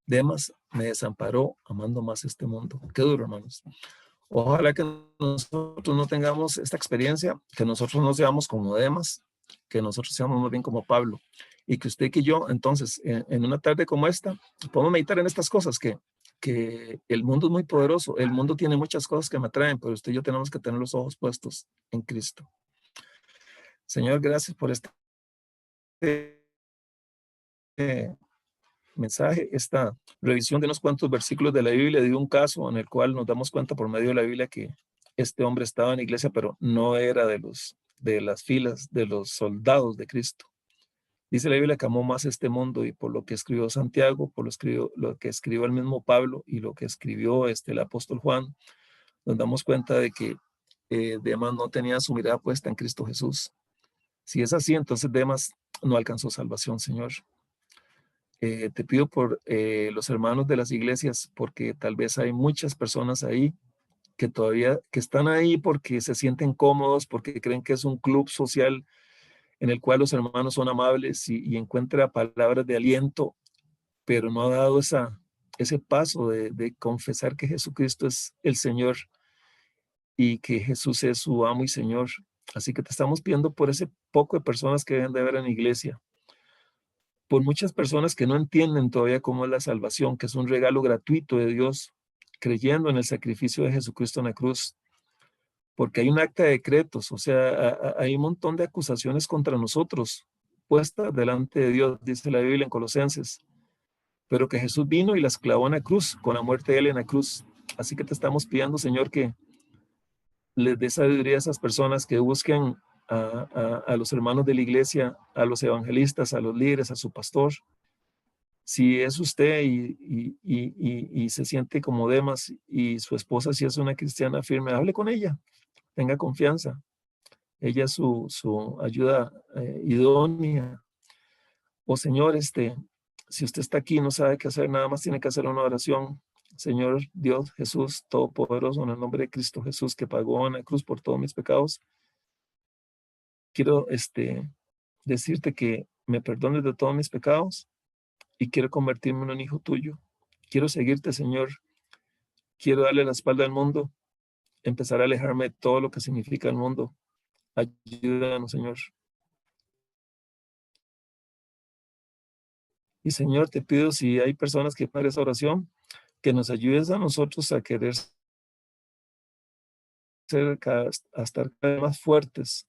Demas me desamparó amando más este mundo. Qué duro, hermanos. Ojalá que nosotros no tengamos esta experiencia, que nosotros no seamos como Demas, que nosotros seamos más bien como Pablo. Y que usted y yo, entonces, en una tarde como esta, podemos meditar en estas cosas, que el mundo es muy poderoso, el mundo tiene muchas cosas que me atraen, pero usted y yo tenemos que tener los ojos puestos en Cristo. Señor, gracias por este mensaje, esta revisión de unos cuantos versículos de la Biblia, de un caso en el cual nos damos cuenta por medio de la Biblia que este hombre estaba en la iglesia, pero no era de las filas de los soldados de Cristo. Dice la Biblia que amó más este mundo, y por lo que escribió Santiago, por lo que escribió el mismo Pablo y lo que escribió el apóstol Juan, nos damos cuenta de que Demas no tenía su mirada puesta en Cristo Jesús. Si es así, entonces Demas no alcanzó salvación, Señor. Te pido por los hermanos de las iglesias, porque tal vez hay muchas personas ahí que todavía que están ahí porque se sienten cómodos, porque creen que es un club social en el cual los hermanos son amables y encuentra palabras de aliento, pero no ha dado ese paso de confesar que Jesucristo es el Señor y que Jesús es su amo y Señor. Así que te estamos pidiendo por ese poco de personas que deben de haber en la iglesia, por muchas personas que no entienden todavía cómo es la salvación, que es un regalo gratuito de Dios, creyendo en el sacrificio de Jesucristo en la cruz, porque hay un acta de decretos, o sea, hay un montón de acusaciones contra nosotros puestas delante de Dios, dice la Biblia en Colosenses, pero que Jesús vino y las clavó en la cruz, con la muerte de Él en la cruz. Así que te estamos pidiendo, Señor, que les dé sabiduría a esas personas que busquen a los hermanos de la iglesia, a los evangelistas, a los líderes, a su pastor, Si es usted y se siente como Demas y su esposa si es una cristiana firme, hable con ella, tenga confianza. Ella es su ayuda idónea. O Señor, si usted está aquí y no sabe qué hacer, nada más tiene que hacer una oración. Señor Dios Jesús Todopoderoso, en el nombre de Cristo Jesús que pagó en la cruz por todos mis pecados, quiero decirte que me perdones de todos mis pecados y quiero convertirme en un hijo tuyo. Quiero seguirte, Señor. Quiero darle la espalda al mundo, empezar a alejarme de todo lo que significa el mundo. Ayúdanos, Señor. Y Señor, te pido si hay personas que pagan esa oración, que nos ayudes a nosotros a querer ser a estar cada vez más fuertes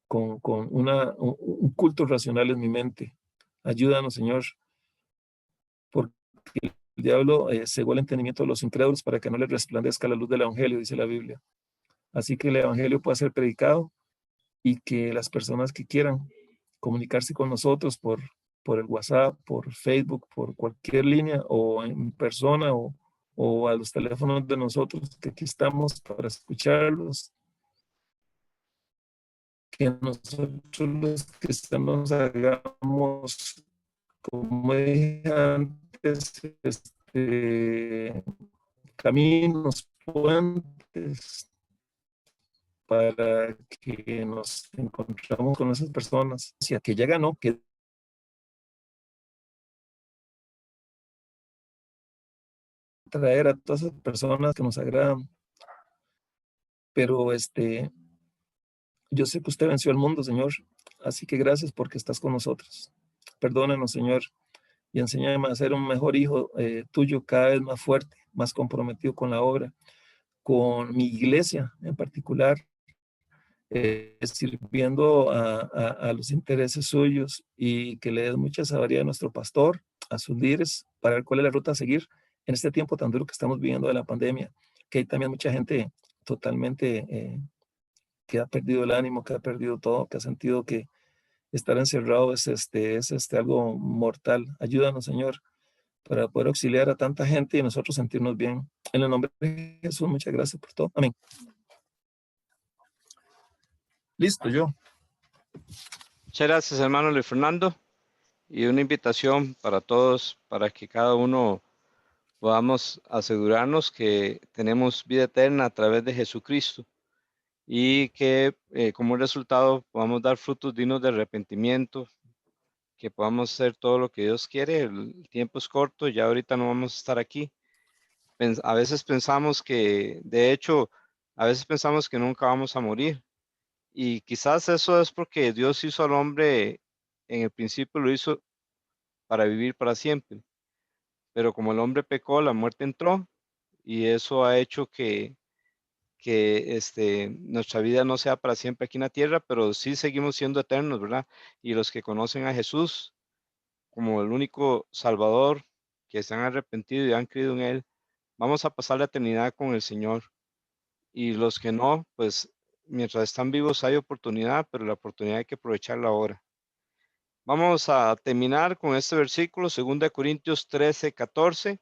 con un culto racional en mi mente. Ayúdanos, Señor, porque el diablo cegó el entendimiento de los incrédulos para que no les resplandezca la luz del evangelio, dice la Biblia. Así que el evangelio pueda ser predicado y que las personas que quieran comunicarse con nosotros por el WhatsApp, por Facebook, por cualquier línea o en persona o a los teléfonos de nosotros, que aquí estamos para escucharlos, que nosotros los cristianos hagamos, como dije antes, caminos, puentes, para que nos encontramos con esas personas. Si que ya ganó, que traer a todas esas personas que nos agradan. Pero yo sé que usted venció al mundo, Señor. Así que gracias porque estás con nosotros. Perdónanos, Señor, y enséñame a ser un mejor hijo tuyo, cada vez más fuerte, más comprometido con la obra, con mi iglesia en particular, sirviendo a los intereses suyos y que le des mucha sabiduría a nuestro pastor, a sus líderes, para ver cuál es la ruta a seguir en este tiempo tan duro que estamos viviendo de la pandemia, que hay también mucha gente totalmente que ha perdido el ánimo, que ha perdido todo, que ha sentido que estar encerrado es algo mortal. Ayúdanos, Señor, para poder auxiliar a tanta gente y nosotros sentirnos bien. En el nombre de Jesús, muchas gracias por todo. Amén. Listo, yo. Muchas gracias, hermano Luis Fernando. Y una invitación para todos, para que cada uno podamos asegurarnos que tenemos vida eterna a través de Jesucristo y que como resultado podamos dar frutos dignos de arrepentimiento, que podamos hacer todo lo que Dios quiere. El tiempo es corto, ya ahorita no vamos a estar aquí. A veces pensamos que, de hecho, a veces pensamos que nunca vamos a morir. Y quizás eso es porque Dios hizo al hombre, en el principio lo hizo para vivir para siempre. Pero como el hombre pecó, la muerte entró y eso ha hecho que nuestra vida no sea para siempre aquí en la tierra, pero sí seguimos siendo eternos, ¿verdad? Y los que conocen a Jesús como el único Salvador, que se han arrepentido y han creído en Él, vamos a pasar la eternidad con el Señor. Y los que no, pues mientras están vivos hay oportunidad, pero la oportunidad hay que aprovecharla ahora. Vamos a terminar con este versículo, 2 Corintios 13:14.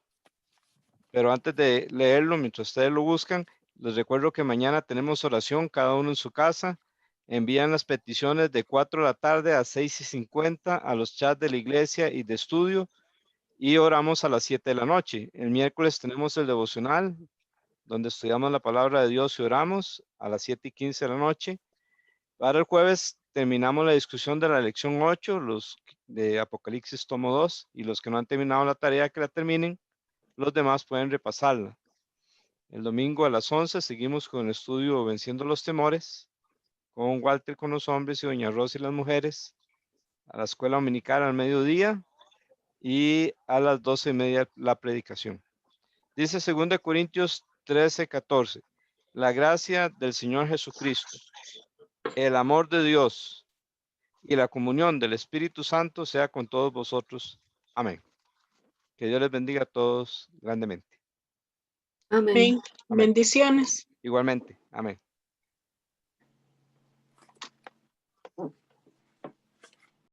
Pero antes de leerlo, mientras ustedes lo buscan, les recuerdo que mañana tenemos oración, cada uno en su casa. Envían las peticiones de 4 de la tarde a 6:50 a los chats de la iglesia y de estudio y oramos a las 7 de la noche. El miércoles tenemos el devocional, donde estudiamos la palabra de Dios y oramos a las 7:15 de la noche. Para el jueves terminamos la discusión de la lección 8, los de Apocalipsis tomo 2, y los que no han terminado la tarea que la terminen, los demás pueden repasarla. El domingo a las 11 seguimos con el estudio Venciendo los Temores, con Walter con los hombres y Doña Rosa y las mujeres, a la escuela dominical al mediodía y a las 12:30 la predicación. Dice 2 Corintios 13:14, la gracia del Señor Jesucristo, el amor de Dios y la comunión del Espíritu Santo sea con todos vosotros. Amén. Que Dios les bendiga a todos grandemente. Amén. Amén. Bendiciones. Igualmente. Amén.